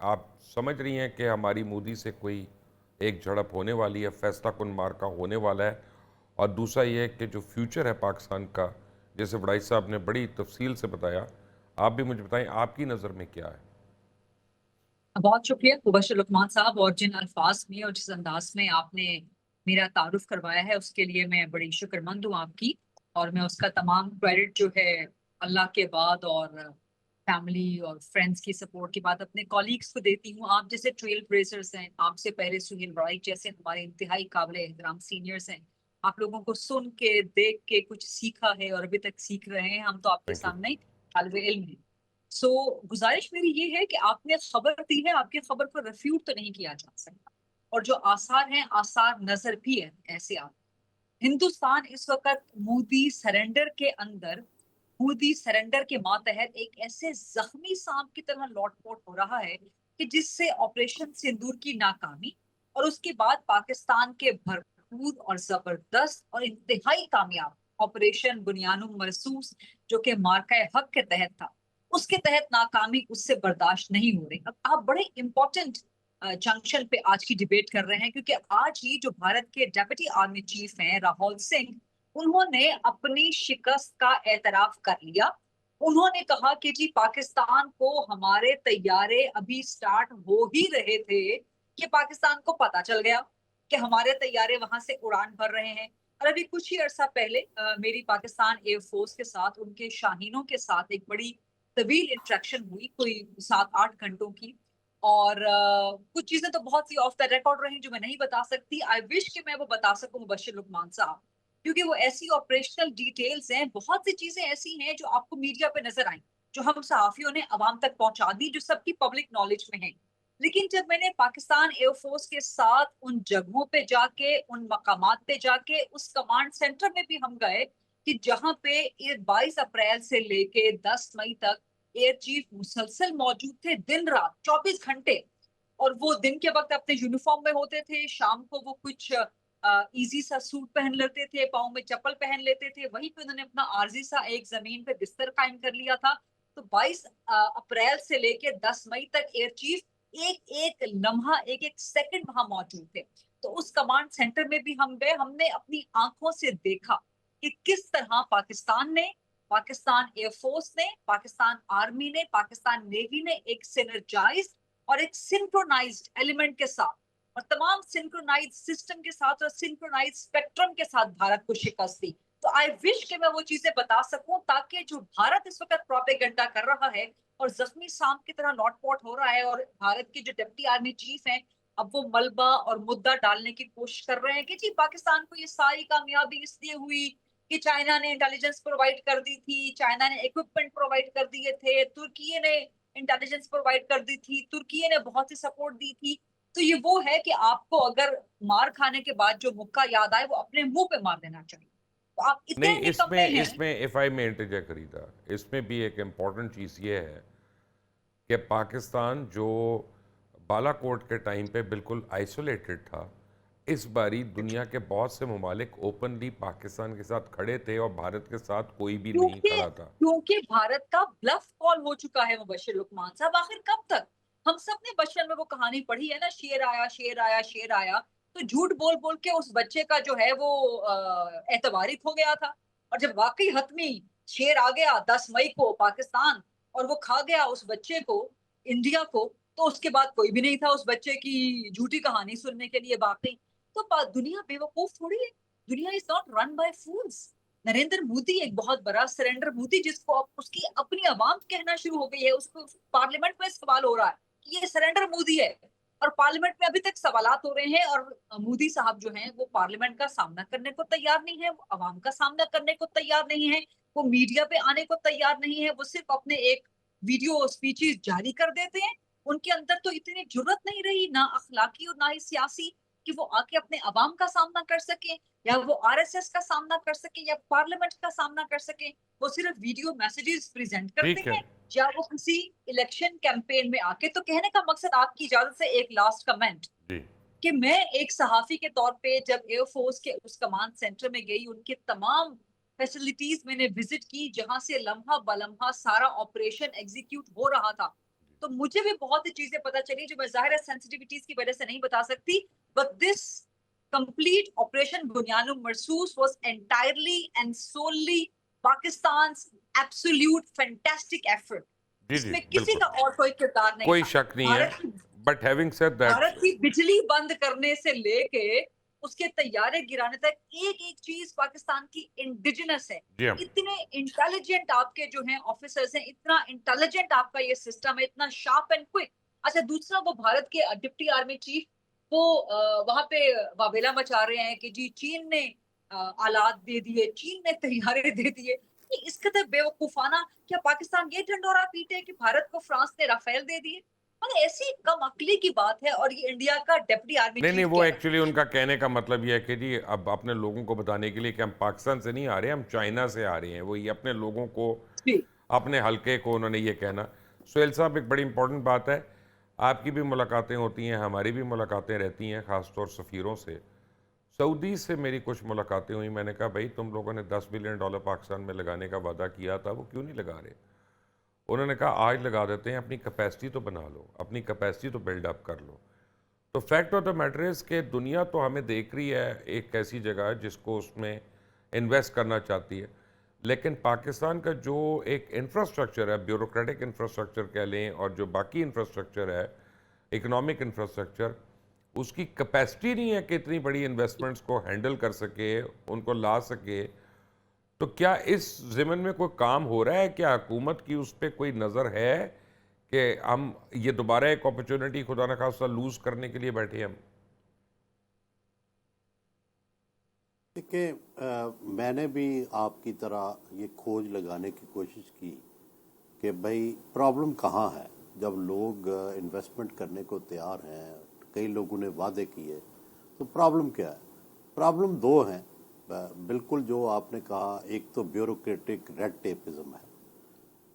آپ سمجھ رہی ہیں کہ ہماری مودی سے کوئی ایک جھڑپ ہونے والی ہے، فیصلہ کن مارکا ہونے والا ہے؟ اور دوسرا یہ ہے کہ جو فیوچر ہے پاکستان کا، جیسے وڈائی صاحب نے بڑی تفصیل سے بتایا، آپ بھی مجھے بتائیں آپ کی نظر میں کیا ہے؟ بہت شکریہ مبشر لقمان صاحب، اور جن الفاظ میں اور جس انداز میں آپ نے میرا تعارف کروایا ہے اس کے لیے میں بڑی شکر مند ہوں آپ کی. اور میں اس کا تمام کریڈٹ جو ہے اللہ کے بعد اور فیملی اور فرینڈس کی سپورٹ کے بعد اپنے کولیگز کو دیتی ہوں. آپ جیسے ٹریل بریزرز ہیں، آپ سے پہلے سہیل رائٹ جیسے ہمارے انتہائی قابل احترام سینئرز ہیں. آپ لوگوں کو سن کے دیکھ کے کچھ سیکھا ہے اور ابھی تک سیکھ رہے ہیں. ہم تو آپ کے تھینک یو. سامنے طالب علم ہیں. سو گزارش میری یہ ہے کہ آپ نے خبر دی ہے، آپ کی خبر کو ریفیوٹ تو نہیں کیا جا سکتا. اور جو آثار ہیں، آثار نظر بھی ہے ایسے آپ. ہندوستان اس وقت مودی سرنڈر کے اندر، مودی سرنڈر کے ماتحت ایک ایسے زخمی سانپ کی طرح لوٹ پوٹ ہو رہا ہے کہ جس سے آپریشن سندور کی ناکامی اور اس کے بعد پاکستان کے بھرپور اور زبردست اور انتہائی کامیاب آپریشن بنیانم مرسوس جو کہ مارکہ حق کے تحت تھا، اس کے تحت ناکامی اس سے برداشت نہیں ہو رہی. اب آپ بڑے امپورٹنٹ جنکشن پہ آج کی ڈیبیٹ کر رہے ہیں، کیونکہ آج ہی جو بھارت کے ڈیپٹی آرمی چیف ہیں راہول سنگھ، انہوں نے اپنی شکست کا اعتراف کر لیا. انہوں نے کہا کہ جی پاکستان کو ہمارے طیارے ابھی سٹارٹ ہو ہی رہے تھے کہ پاکستان کو پتا چل گیا کہ ہمارے طیارے وہاں سے اڑان بھر رہے ہیں. اور ابھی کچھ ہی عرصہ پہلے میری پاکستان ایئر فورس کے ساتھ، ان کے شاہینوں کے ساتھ ایک بڑی طویل انٹریکشن ہوئی، کوئی 7-8 گھنٹوں کی. اور کچھ چیزیں تو بہت سی آف دا ریکارڈ رہی جو میں نہیں بتا سکتی. آئی وش کہ میں وہ بتا سکوں مبشر لقمان صاحب، کیونکہ وہ ایسی آپریشنل ڈیٹیلز ہیں. بہت سی چیزیں ایسی ہیں جو آپ کو میڈیا پہ نظر آئیں، جو ہم صحافیوں نے عوام تک پہنچا دی، جو سب کی پبلک نالج میں ہیں. لیکن جب میں نے پاکستان ایئر فورس کے ساتھ ان جگہوں پہ جا کے، ان مقامات پہ جا کے، اس کمانڈ سینٹر میں بھی ہم گئے کہ جہاں پہ 22 اپریل سے لے کے 10 مئی تک ایئر چیف مسلسل موجود تھے، دن رات 24 گھنٹے. اور وہ دن کے وقت اپنے یونیفارم میں ہوتے تھے، شام کو وہ کچھ ایزی سا سوٹ پہن لیتے تھے، پاؤں میں چپل پہن لیتے تھے. وہیں پہ انہوں نے اپنا عارضی سا ایک زمین پہ بستر قائم کر لیا تھا. تو 22 اپریل سے لے کے 10 مئی تک ایئر چیف ایک ایک لمحہ، ایک ایک سیکنڈ وہاں موجود تھے. تو اس کمانڈ سینٹر میں بھی ہم گئے. ہم نے اپنی آنکھوں سے دیکھا کہ کس طرح پاکستان نے، پاکستان ایئر فورس نے، پاکستان آرمی نے، پاکستان نیوی نے ایک سینرجائزڈ اور ایک سنکرونائزڈ ایلیمنٹ کے ساتھ اور تمام سنکرونائز سسٹم کے ساتھ اور سنکرونائز اسپیکٹرم کے ساتھ بھارت کو شکست دی. تو آئی وش کہ میں وہ چیزیں بتا سکوں تاکہ جو بھارت اس وقت پروپیگنڈا کر رہا ہے اور زخمی سانپ کی طرح لوٹ پوٹ ہو رہا ہے، اور بھارت کے جو ڈپٹی آرمی چیف ہیں اب وہ ملبہ اور مدعا ڈالنے کی کوشش کر رہے ہیں کہ جی پاکستان کو یہ ساری کامیابی اس لیے ہوئی کہ چائنا نے انٹیلیجنس پرووائڈ کر دی تھی، چائنا نے اکوپمنٹ پرووائڈ کر دیے تھے، ترکی نے انٹیلیجنس پرووائڈ کر دی تھی، ترکی نے بہت سی سپورٹ دی تھی. تو یہ وہ ہے کہ آپ کو اگر مار کھانے کے بعد جو مکہ یاد آئے وہ اپنے منہ پہ مار دینا چاہیے. تو آپ اتنے نہیں، نکمے ہیں. اس میں if I may interject خریدا، اس میں بھی ایک امپورٹنٹ چیز یہ ہے کہ پاکستان جو بالا کوٹ کے ٹائم پہ بالکل آئسولیٹڈ تھا، اس باری دنیا کے بہت سے ممالک اوپنلی پاکستان کے ساتھ کھڑے تھے اور بھارت کے ساتھ کوئی بھی نہیں کیونکہ کھڑا تھا. کیونکہ بھارت کا بلف کال ہو چکا ہے مبشر لقمان صاحب. آخر کب تک؟ ہم سب نے بچپن میں وہ کہانی پڑھی ہے نا، شیر آیا شیر آیا شیر آیا. تو جھوٹ بول بول کے اس بچے کا جو ہے وہ اعتباری کھو گیا تھا. اور جب واقعی حتمی شیر آ گیا 10 مئی کو پاکستان اور وہ کھا گیا اس بچے کو، انڈیا کو، تو اس کے بعد کوئی بھی نہیں تھا اس بچے کی جھوٹی کہانی سننے کے لیے باقی. تو دنیا بے وقوف تھوڑی ہے. دنیا is not run by fools. Narendra Modi ایک بہت بڑا سرنڈر مودی، جس کو اس کی اپنی عوام کہنا شروع ہو گئی ہے. اس کو پارلیمنٹ میں سوال ہو رہا ہے کہ یہ سرنڈر مودی ہے، اور پارلیمنٹ میں ابھی تک سوالات ہو رہے ہیں. اور مودی صاحب جو ہیں وہ پارلیمنٹ کا سامنا کرنے کو تیار نہیں ہے، وہ عوام کا سامنا کرنے کو تیار نہیں ہے، وہ میڈیا پہ آنے کو تیار نہیں ہے. وہ صرف اپنے ایک ویڈیو سپیچز جاری کر دیتے ہیں. ان کے اندر تو اتنی جرت نہیں رہی، نہ اخلاقی اور نہ ہی سیاسی، کہ وہ آ کے اپنے عوام کا سامنا کر سکیں، یا وہ آر ایس ایس کا سامنا کر سکیں، یا پارلیمنٹ کا سامنا کر سکیں. وہ صرف ویڈیو میسیجز پریزنٹ کرتے ٹھیک ہے. ہیں، یا وہ کسی الیکشن کیمپین میں آ کے. تو کہنے کا مقصد، آپ کی اجازت سے ایک لاسٹ کمنٹ، جی. کہ میں ایک صحافی کے طور پہ جب ایئر فورس کے اس کمانڈ سینٹر میں گئی، ان کے تمام فیسلٹیز میں نے وزٹ کی جہاں سے لمحہ بلمحہ سارا آپریشن ایگزیکیوٹ ہو رہا تھا. تو مجھے بھی بہت سی چیزیں پتہ چلی جو میں ظاہر ہے سینسٹیوٹیز کی وجہ سے نہیں بتا سکتی, but this complete operation بنیان مرصوص was entirely and solely Pakistan's absolute fantastic effort. جی اس جی میں کسی بالکل کا اور کوئی کردار نہیں کوئی تھا. شک نہیں ہے. بھارت کی but having said that, Bharat کی بجلی بند کرنے سے لے کے اس کے طیارے گرانے تک ایک ایک چیز پاکستان کی انڈیجنس ہے. جی ہاں اتنے انٹیلیجنٹ آپ کے جو ہیں آفیسرز ہیں, اتنا انٹیلیجنٹ آپ کا یہ سسٹم ہے, اتنا شارپ اینڈ کوئک. اچھا دوسرا, وہ بھارت کے ڈپٹی آرمی چیف وہ وہاں پہ واویلا مچا رہے ہیں کہ جی چین نے آلات دے دیے, چین نے طیارے دے دیے. اس قدر بے وقوفانہ, کیا پاکستان یہ ڈھنڈورا پیٹے کہ بھارت کو فرانس نے رافیل دے دیے؟ مگر ایسی کم عقلی کی بات ہے. اور یہ انڈیا کا ڈپٹی آرمی نہیں چیف وہ کہہ رہا ایکچولی ان کا کہنے کا مطلب یہ ہے کہ جی اب اپنے لوگوں کو بتانے کے لیے کہ ہم پاکستان سے نہیں آ رہے, ہم چائنا سے آ رہے ہیں. وہ یہ اپنے لوگوں کو, ہے. اپنے حلقے کو انہوں نے یہ کہنا. سہیل صاحب ایک بڑی امپورٹنٹ بات ہے, آپ کی بھی ملاقاتیں ہوتی ہیں, ہماری بھی ملاقاتیں رہتی ہیں, خاص طور سفیروں سے. سعودی سے میری کچھ ملاقاتیں ہوئیں. میں نے کہا بھائی تم لوگوں نے $10 بلین پاکستان میں لگانے کا وعدہ کیا تھا, وہ کیوں نہیں لگا رہے؟ انہوں نے کہا آج لگا دیتے ہیں, اپنی کیپیسٹی تو بنا لو, اپنی کیپیسٹی تو بلڈ اپ کر لو. تو fact of the matter is کہ دنیا تو ہمیں دیکھ رہی ہے ایک ایسی جگہ جس کو اس میں انویسٹ کرنا چاہتی ہے, لیکن پاکستان کا جو ایک انفراسٹرکچر ہے, بیوروکریٹک انفراسٹرکچر کہہ لیں, اور جو باقی انفراسٹرکچر ہے, اکنامک انفراسٹرکچر, اس کی کیپیسٹی نہیں ہے کہ اتنی بڑی انویسٹمنٹس کو ہینڈل کر سکے, ان کو لا سکے. تو کیا اس ضمن میں کوئی کام ہو رہا ہے؟ کیا حکومت کی اس پہ کوئی نظر ہے کہ ہم یہ دوبارہ ایک اپرچونٹی خدا نخواستہ لوز کرنے کے لیے بیٹھے ہم؟ کہ میں نے بھی آپ کی طرح یہ کھوج لگانے کی کوشش کی کہ بھئی پرابلم کہاں ہے. جب لوگ انویسٹمنٹ کرنے کو تیار ہیں, کئی لوگوں نے وعدے کیے, تو پرابلم کیا ہے؟ پرابلم دو ہیں بالکل جو آپ نے کہا. ایک تو بیوروکریٹک ریڈ ٹیپزم ہے,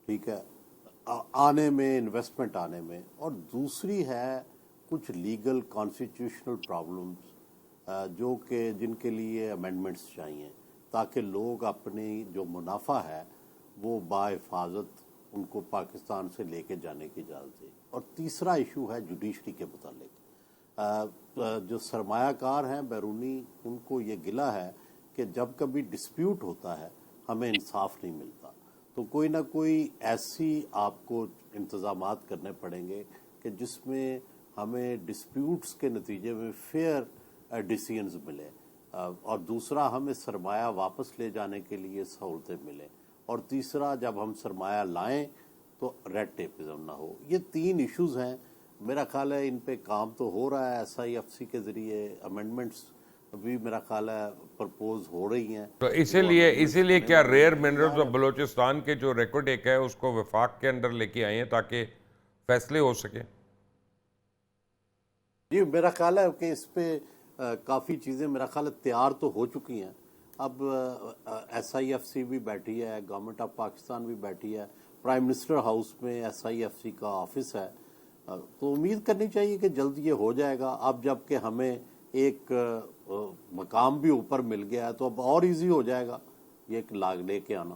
ٹھیک ہے, آنے میں, انویسٹمنٹ آنے میں. اور دوسری ہے کچھ لیگل کانسٹیٹیوشنل پرابلمز جو کہ جن کے لیے امینڈمنٹس چاہیے تاکہ لوگ اپنی جو منافع ہے وہ باحفاظت ان کو پاکستان سے لے کے جانے کی اجازت دے. اور تیسرا ایشو ہے جوڈیشری کے متعلق. جو سرمایہ کار ہیں بیرونی, ان کو یہ گلہ ہے کہ جب کبھی ڈسپیوٹ ہوتا ہے ہمیں انصاف نہیں ملتا. تو کوئی نہ کوئی ایسی آپ کو انتظامات کرنے پڑیں گے کہ جس میں ہمیں ڈسپیوٹس کے نتیجے میں فیئر ڈیسیژنز ملے, اور دوسرا ہمیں سرمایہ واپس لے جانے کے لیے سہولتیں ملیں, اور تیسرا جب ہم سرمایہ لائیں تو ریڈ ٹیپزم نہ ہو. یہ تین ایشوز ہیں. میرا خیال ہے ان پہ کام تو ہو رہا ہے, SIFC کے ذریعے امینڈمنٹس بھی میرا خیال ہے پرپوز ہو رہی ہیں. تو اسی لیے کیا ریئر منرلز آف بلوچستان کے جو ریکارڈ ایک ہے اس کو وفاق کے اندر لے کے آئے ہیں تاکہ فیصلے ہو سکیں؟ جی میرا خیال ہے کہ اس پہ کافی چیزیں میرا خیال ہے تیار تو ہو چکی ہیں. اب SIFC بھی بیٹھی ہے, گورنمنٹ آف پاکستان بھی بیٹھی ہے, پرائم منسٹر ہاؤس میں SIFC کا آفس ہے. تو امید کرنی چاہیے کہ جلد یہ ہو جائے گا. اب جب کہ ہمیں ایک مقام بھی اوپر مل گیا ہے تو اب اور ایزی ہو جائے گا یہ ایک لاگ لے کے آنا.